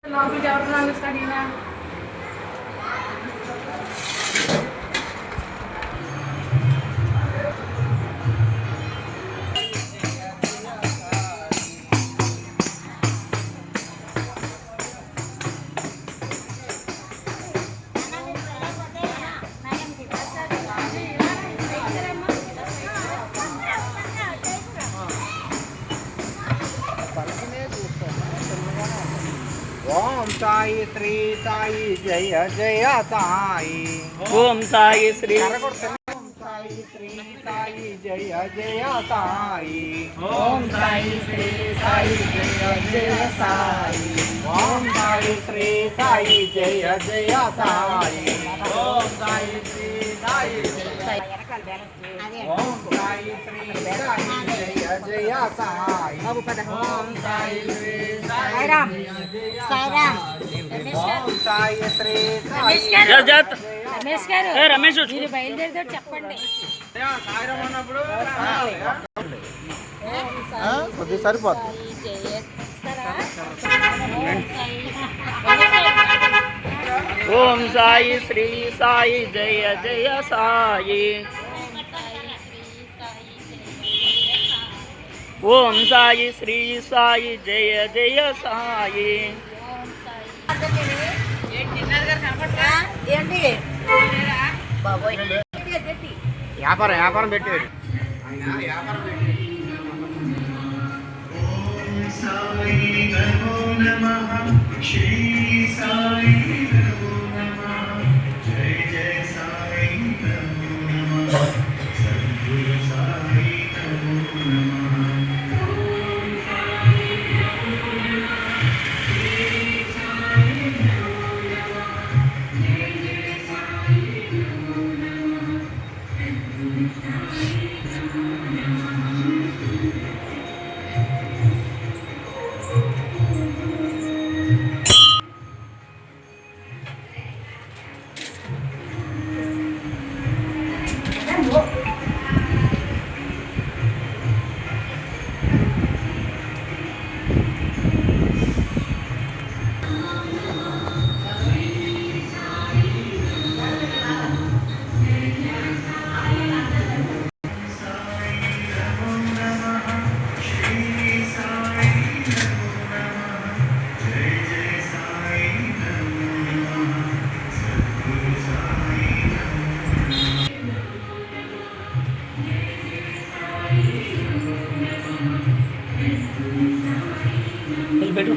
లోపలికి ఎవరు రానిస్తాడు ఈయన? ఓం సాయి శ్రీ సాయి జయ జయ సాయి. ఓం సాయి శ్రీ ఓం సాయి శ్రీ సాయి జయ జయ సాయి. ఓం సాయి శ్రీ సాయి జయ జయ సాయి. ఓం సాయి శ్రీ సాయి జయ జయ సాయి. ఓం సాయి శ్రీ సాయి ఓం సాయి శ్రీ సాయి జయ జయ సాయి. ఓం సాయి శ్రీ సాయిరామ్. సాయిరామ్. ఓం సాయి శ్రీ సాయి రమేష్ గారు రమేష్ మీరు బయలుదేరితే చెప్పండి. సాయిరామ్ అన్నప్పుడు కొద్దిగా సరిపోతుంది. ఓం సాయి శ్రీ సాయి జయ జయ సాయి. ఓం సాయి శ్రీ సాయి జయ జయ సాయి. ఏంటి బాబోయ్ వ్యాపారం వ్యాపారం పెట్టాడు ఆయన వ్యాపారం పెట్టాడు. సాయి నమో నమః శ్రీ సాయి నమో నమః జయ జయ సాయి నమో నమః సద్గురు సాయి నమో నమః. పెట్టు.